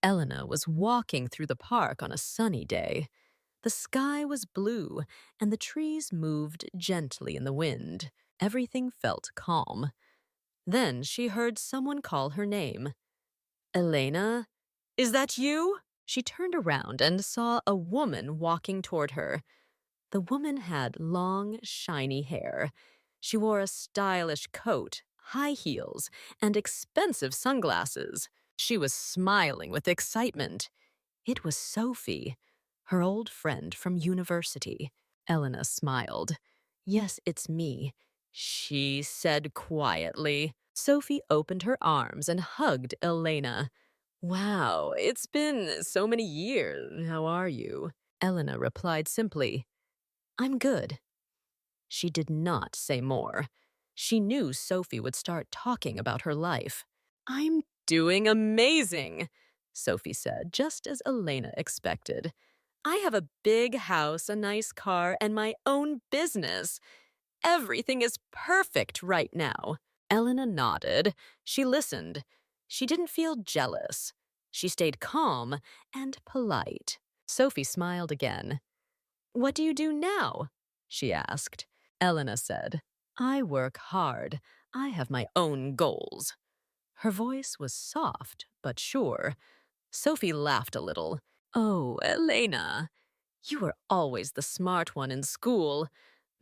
Elena was walking through the park on a sunny day. The sky was blue, and the trees moved gently in the wind. Everything felt calm. Then she heard someone call her name. Elena? Is that you? She turned around and saw a woman walking toward her. The woman had long, shiny hair. She wore a stylish coat, high heels, and expensive sunglasses. She was smiling with excitement. It was Sophie, her old friend from university. Elena smiled. Yes, it's me, she said quietly. Sophie opened her arms and hugged Elena. Wow, it's been so many years. How are you? Elena replied simply, I'm good. She did not say more. She knew Sophie would start talking about her life. I'm doing amazing, Sophie said, just as Elena expected. I have a big house, a nice car, and my own business. Everything is perfect right now. Elena nodded. She listened. She didn't feel jealous. She stayed calm and polite. Sophie smiled again. What do you do now? She asked. Elena said, I work hard. I have my own goals. Her voice was soft but sure. Sophie laughed a little. Oh, Elena, you were always the smart one in school.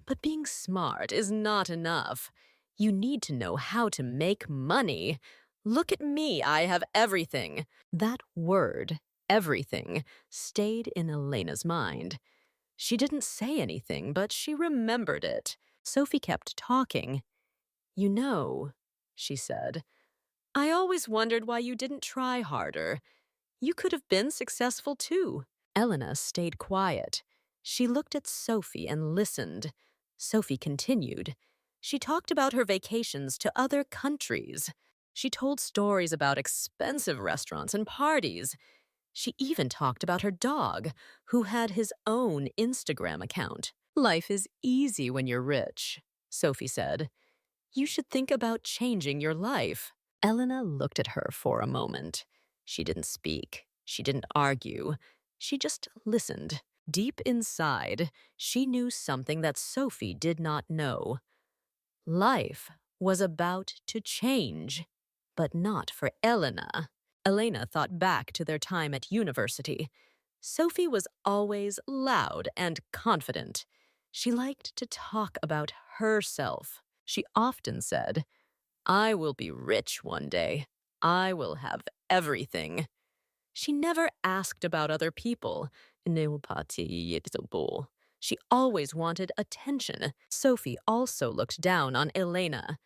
But being smart is not enough. You need to know how to make money. Look at me, I have everything. That word, everything, stayed in Elena's mind. She didn't say anything, but she remembered it. Sophie kept talking. You know, she said, I always wondered why you didn't try harder. You could have been successful too. Elena stayed quiet. She looked at Sophie and listened. Sophie continued. She talked about her vacations to other countries. She told stories about expensive restaurants and parties. She even talked about her dog, who had his own Instagram account. Life is easy when you're rich, Sophie said. You should think about changing your life. Elena looked at her for a moment. She didn't speak. She didn't argue. She just listened. Deep inside, she knew something that Sophie did not know. Life was about to change, but not for Elena. Elena thought back to their time at university. Sophie was always loud and confident. She liked to talk about herself. She often said, I will be rich one day. I will have everything. She never asked about other people. She always wanted attention. Sophie also looked down on Elena.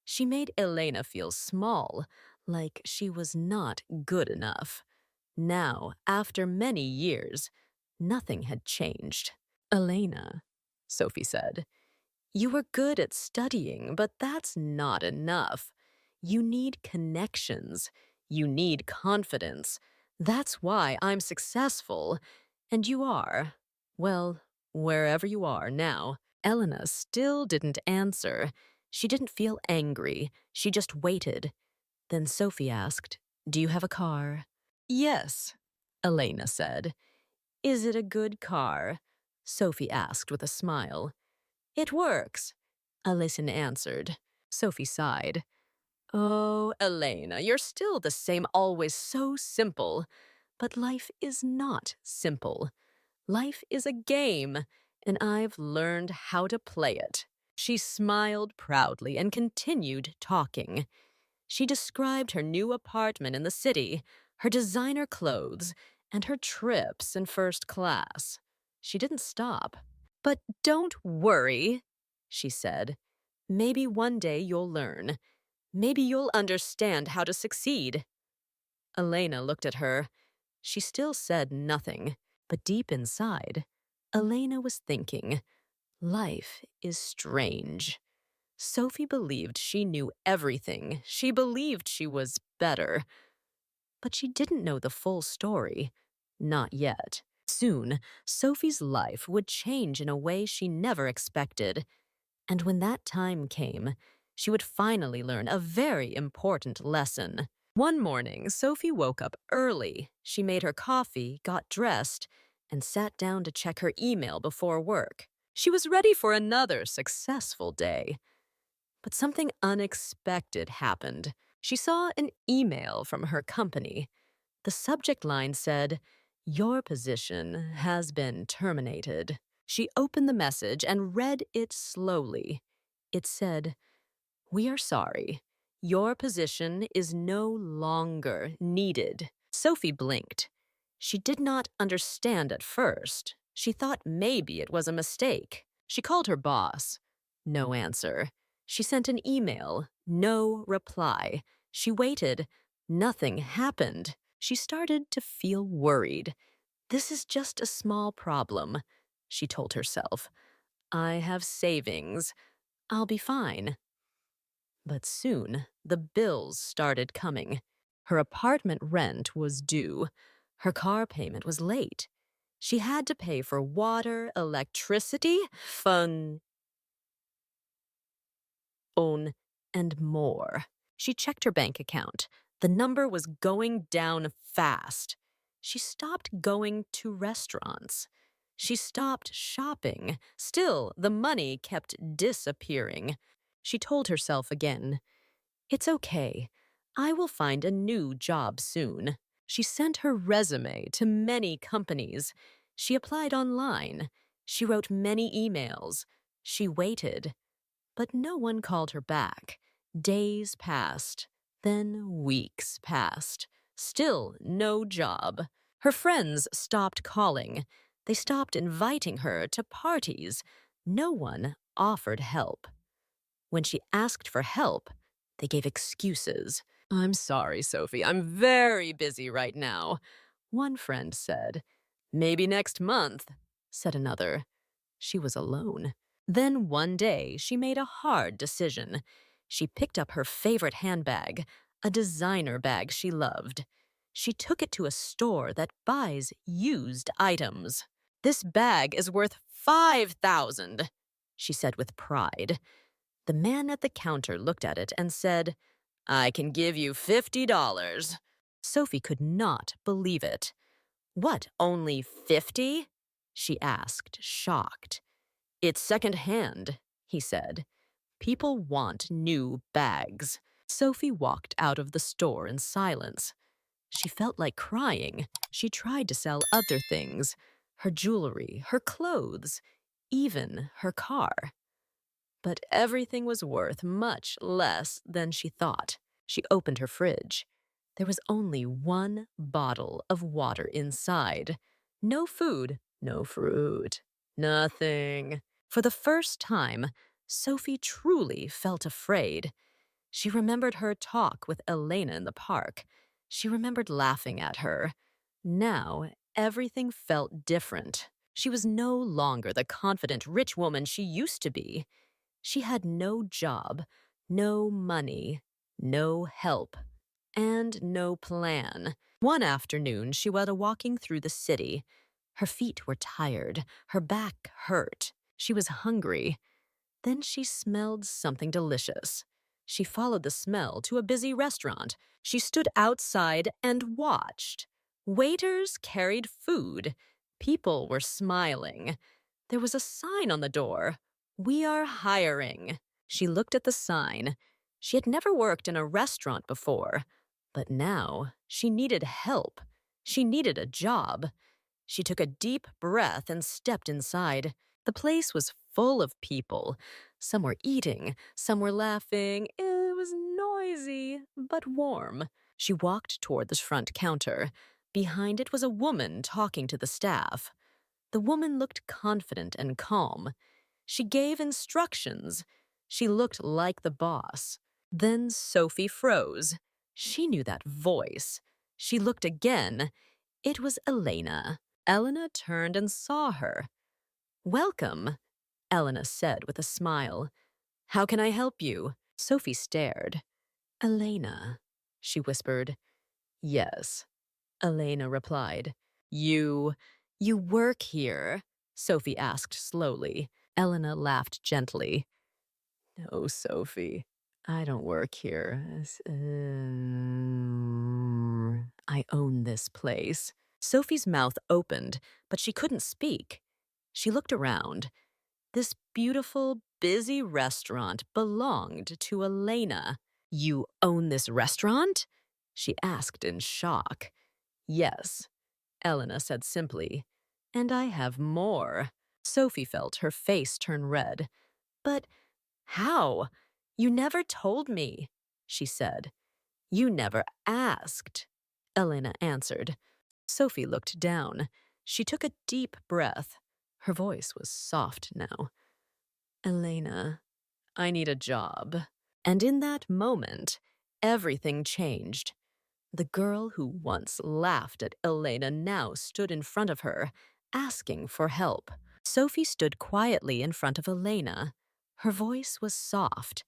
She made Elena feel small, like she was not good enough. Now, after many years, nothing had changed. Elena, Sophie said, you were good at studying, but that's not enough. You need connections. You need confidence. That's why I'm successful. And you are. Well, wherever you are now. Elena still didn't answer. She didn't feel angry. She just waited. Then Sophie asked, Do you have a car? Yes, Elena said. Is it a good car? Sophie asked with a smile. It works, Alison answered. Sophie sighed. Oh, Elena, you're still the same, always so simple. But life is not simple. Life is a game, and I've learned how to play it. She smiled proudly and continued talking. She described her new apartment in the city, her designer clothes, and her trips in first class. She didn't stop. But don't worry, she said. Maybe one day you'll learn. Maybe you'll understand how to succeed. Elena looked at her. She still said nothing, but deep inside, Elena was thinking, life is strange. Sophie believed she knew everything. She believed she was better. But she didn't know the full story. Not yet. Soon, Sophie's life would change in a way she never expected. And when that time came, she would finally learn a very important lesson. One morning, Sophie woke up early. She made her coffee, got dressed, and sat down to check her email before work. She was ready for another successful day. But something unexpected happened. She saw an email from her company. The subject line said, "Your position has been terminated." She opened the message and read it slowly. It said, "We are sorry. Your position is no longer needed." Sophie blinked. She did not understand at first. She thought maybe it was a mistake. She called her boss. No answer. She sent an email. No reply. She waited. Nothing happened. She started to feel worried. "This is just a small problem," she told herself. "I have savings. I'll be fine." But soon, the bills started coming. Her apartment rent was due. Her car payment was late. She had to pay for water, electricity, phone, and more. She checked her bank account. The number was going down fast. She stopped going to restaurants. She stopped shopping. Still, the money kept disappearing. She told herself again, "It's okay. I will find a new job soon." She sent her resume to many companies. She applied online. She wrote many emails. She waited. But no one called her back. Days passed. Then weeks passed. Still no job. Her friends stopped calling. They stopped inviting her to parties. No one offered help. When she asked for help, they gave excuses. "I'm sorry, Sophie. I'm very busy right now," one friend said. "Maybe next month," said another. She was alone. Then one day, she made a hard decision. She picked up her favorite handbag, a designer bag she loved. She took it to a store that buys used items. "This bag is worth 5,000, she said with pride. The man at the counter looked at it and said, "I can give you $50. Sophie could not believe it. "What, only 50? She asked, shocked. "It's second-hand," he said. "People want new bags." Sophie walked out of the store in silence. She felt like crying. She tried to sell other things, her jewelry, her clothes, even her car. But everything was worth much less than she thought. She opened her fridge. There was only one bottle of water inside. No food, no fruit, nothing. For the first time, Sophie truly felt afraid. She remembered her talk with Elena in the park. She remembered laughing at her. Now, everything felt different. She was no longer the confident rich woman she used to be. She had no job, no money, no help, and no plan. One afternoon, she was walking through the city. Her feet were tired, her back hurt. She was hungry. Then she smelled something delicious. She followed the smell to a busy restaurant. She stood outside and watched. Waiters carried food. People were smiling. There was a sign on the door. "We are hiring." She looked at the sign. She had never worked in a restaurant before, but now she needed help. She needed a job. She took a deep breath and stepped inside. The place was full of people. Some were eating, some were laughing. It was noisy, but warm. She walked toward the front counter. Behind it was a woman talking to the staff. The woman looked confident and calm. She gave instructions. She looked like the boss. Then Sophie froze. She knew that voice. She looked again. It was Elena. Elena turned and saw her. "Welcome," Elena said with a smile. "How can I help you?" Sophie stared. "Elena," she whispered. "Yes," Elena replied. You work here?" Sophie asked slowly. Elena laughed gently. "No, Sophie. I don't work here. I own this place. Sophie's mouth opened, but she couldn't speak. She looked around. This beautiful, busy restaurant belonged to Elena. You own this restaurant? She asked in shock. Yes, Elena said simply. And I have more. Sophie felt her face turn red. But how? You never told me, she said. You never asked, Elena answered. Sophie looked down. She took a deep breath. Her voice was soft now. Elena, I need a job. And in that moment, everything changed. The girl who once laughed at Elena now stood in front of her, asking for help. Sophie stood quietly in front of Elena. Her voice was soft.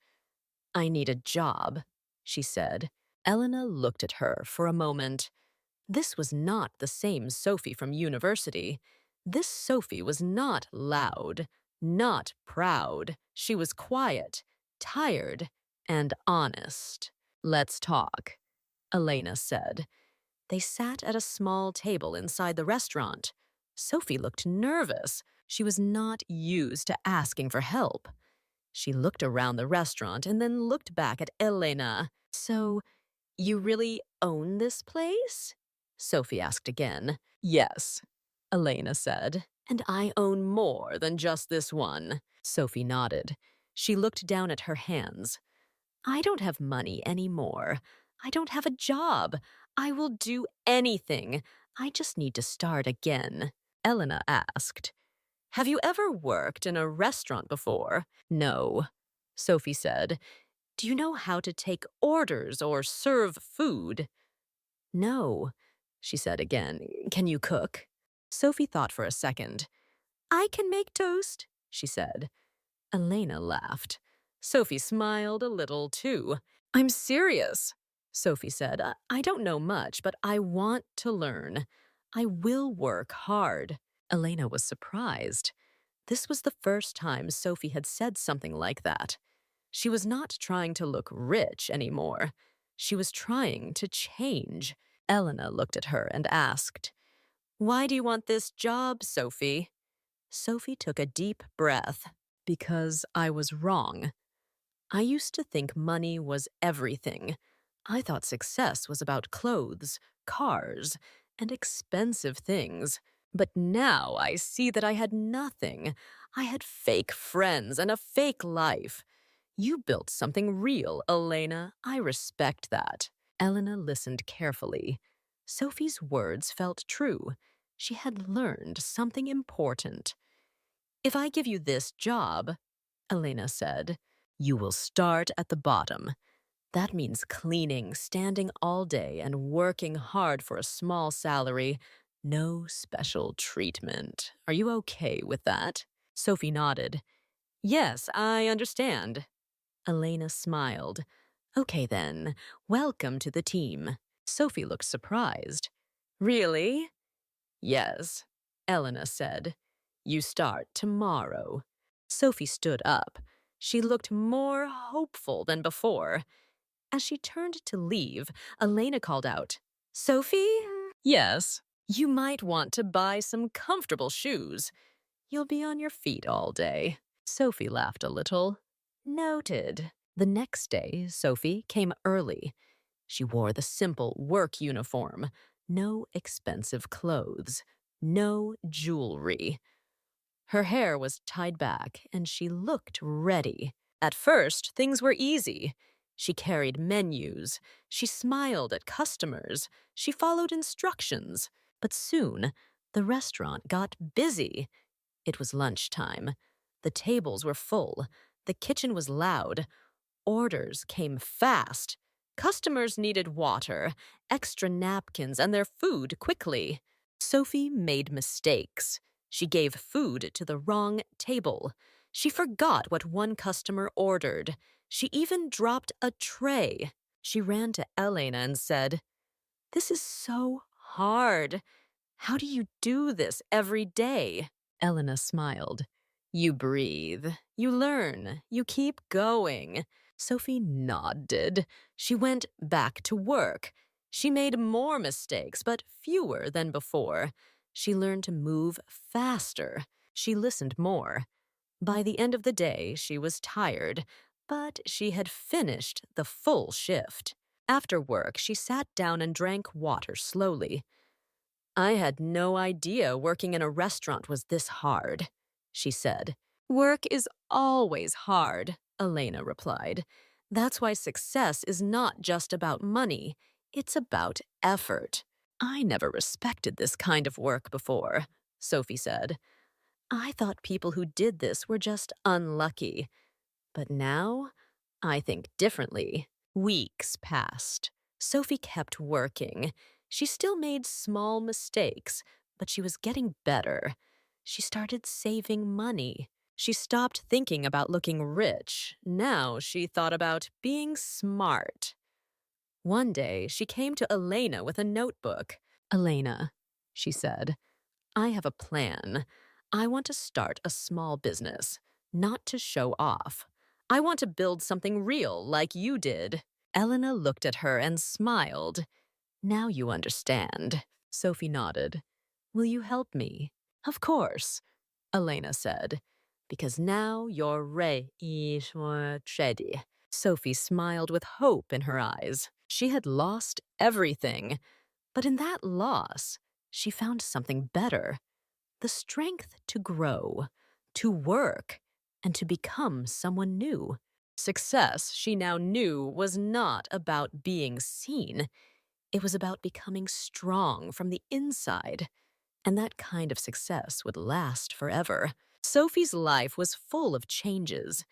I need a job, she said. Elena looked at her for a moment. This was not the same Sophie from university. This Sophie was not loud, not proud. She was quiet, tired, and honest. Let's talk, Elena said. They sat at a small table inside the restaurant. Sophie looked nervous. She was not used to asking for help. She looked around the restaurant and then looked back at Elena. So, you really own this place? Sophie asked again. Yes, Elena said. And I own more than just this one. Sophie nodded. She looked down at her hands. I don't have money anymore. I don't have a job. I will do anything. I just need to start again. Elena asked. Have you ever worked in a restaurant before? No, Sophie said. Do you know how to take orders or serve food? No, she said again. Can you cook? Sophie thought for a second. I can make toast, she said. Elena laughed. Sophie smiled a little, too. I'm serious, Sophie said. I don't know much, but I want to learn. I will work hard. Elena was surprised. This was the first time Sophie had said something like that. She was not trying to look rich anymore. She was trying to change. Elena looked at her and asked, Why do you want this job, Sophie? Sophie took a deep breath. Because I was wrong. I used to think money was everything. I thought success was about clothes, cars, and expensive things. But now I see that I had nothing. I had fake friends and a fake life. You built something real, Elena. I respect that. Elena listened carefully. Sophie's words felt true. She had learned something important. If I give you this job, Elena said, you will start at the bottom. That means cleaning, standing all day, and working hard for a small salary. No special treatment. Are you okay with that? Sophie nodded. Yes, I understand. Elena smiled. Okay then, welcome to the team. Sophie looked surprised. Really? Yes, Elena said. You start tomorrow. Sophie stood up. She looked more hopeful than before. As she turned to leave, Elena called out, Sophie? Yes. You might want to buy some comfortable shoes. You'll be on your feet all day. Sophie laughed a little. Noted. The next day, Sophie came early. She wore the simple work uniform. No expensive clothes. No jewelry. Her hair was tied back, and she looked ready. At first, things were easy. She carried menus. She smiled at customers. She followed instructions. But soon, the restaurant got busy. It was lunchtime. The tables were full. The kitchen was loud. Orders came fast. Customers needed water, extra napkins, and their food quickly. Sophie made mistakes. She gave food to the wrong table. She forgot what one customer ordered. She even dropped a tray. She ran to Elena and said, This is so hard. How do you do this every day? Elena smiled. You breathe. You learn. You keep going. Sophie nodded. She went back to work. She made more mistakes, but fewer than before. She learned to move faster. She listened more. By the end of the day, she was tired, but she had finished the full shift. After work, she sat down and drank water slowly. I had no idea working in a restaurant was this hard, she said. Work is always hard, Elena replied. That's why success is not just about money, it's about effort. I never respected this kind of work before, Sophie said. I thought people who did this were just unlucky. But now, I think differently. Weeks passed. Sophie kept working. She still made small mistakes, but she was getting better. She started saving money. She stopped thinking about looking rich. Now she thought about being smart. One day, she came to Elena with a notebook. Elena, she said, I have a plan. I want to start a small business, not to show off. I want to build something real like you did. Elena looked at her and smiled. Now you understand. Sophie nodded. Will you help me? Of course, Elena said, because now you're ready. Sophie smiled with hope in her eyes. She had lost everything, but in that loss, she found something better. The strength to grow, to work, and to become someone new. Success, she now knew, was not about being seen. It was about becoming strong from the inside. And that kind of success would last forever. Sophie's life was full of changes.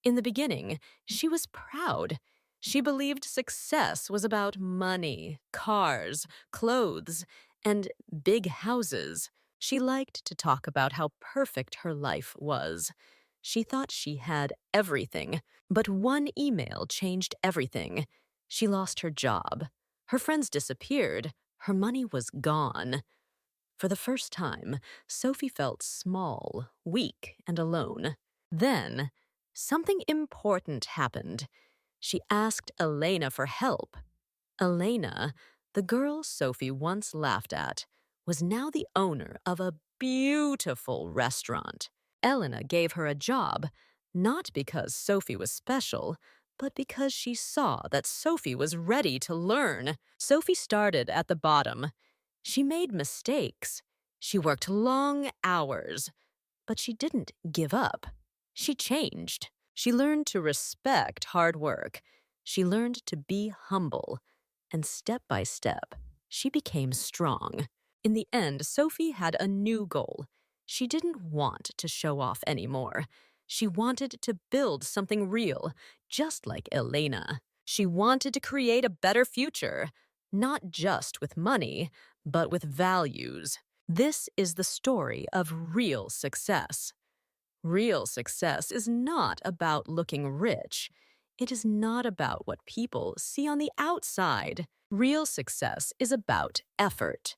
In the beginning, she was proud. She believed success was about money, cars, clothes, and big houses. She liked to talk about how perfect her life was. She thought she had everything, but one email changed everything. She lost her job. Her friends disappeared. Her money was gone. For the first time, Sophie felt small, weak, and alone. Then, something important happened. She asked Elena for help. Elena, the girl Sophie once laughed at, was now the owner of a beautiful restaurant. Elena gave her a job, not because Sophie was special, but because she saw that Sophie was ready to learn. Sophie started at the bottom. She made mistakes. She worked long hours, but she didn't give up. She changed. She learned to respect hard work. She learned to be humble. And step by step, she became strong. In the end, Sophie had a new goal. She didn't want to show off anymore. She wanted to build something real, just like Elena. She wanted to create a better future, not just with money, but with values. This is the story of real success. Real success is not about looking rich. It is not about what people see on the outside. Real success is about effort.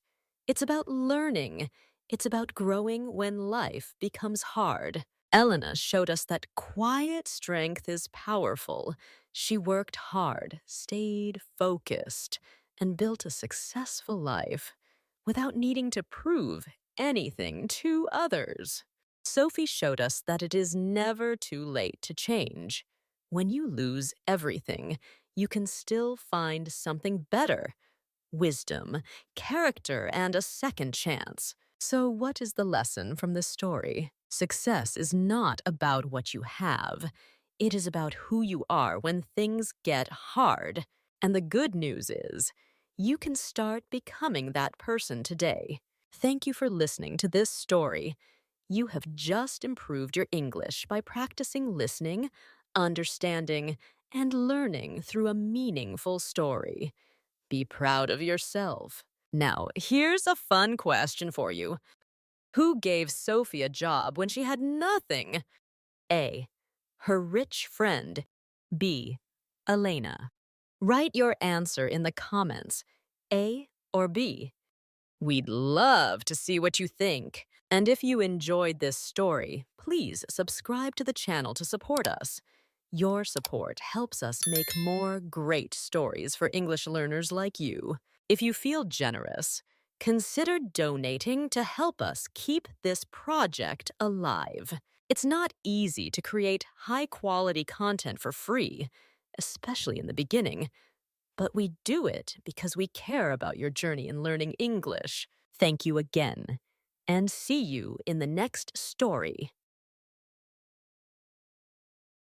It's about learning. It's about growing when life becomes hard. Elena showed us that quiet strength is powerful. She worked hard, stayed focused, and built a successful life without needing to prove anything to others. Sophie showed us that it is never too late to change. When you lose everything, you can still find something better: wisdom, character, and a second chance. So, what is the lesson from this story? Success is not about what you have. It is about who you are when things get hard. And the good news is, you can start becoming that person today. Thank you for listening to this story. You have just improved your English by practicing listening, understanding, and learning through a meaningful story. Be proud of yourself. Now, here's a fun question for you. Who gave Sophie a job when she had nothing? A. Her rich friend. B. Elena. Write your answer in the comments, A or B. We'd love to see what you think. And if you enjoyed this story, please subscribe to the channel to support us. Your support helps us make more great stories for English learners like you. If you feel generous, consider donating to help us keep this project alive. It's not easy to create high-quality content for free, especially in the beginning, but we do it because we care about your journey in learning English. Thank you again, and see you in the next story.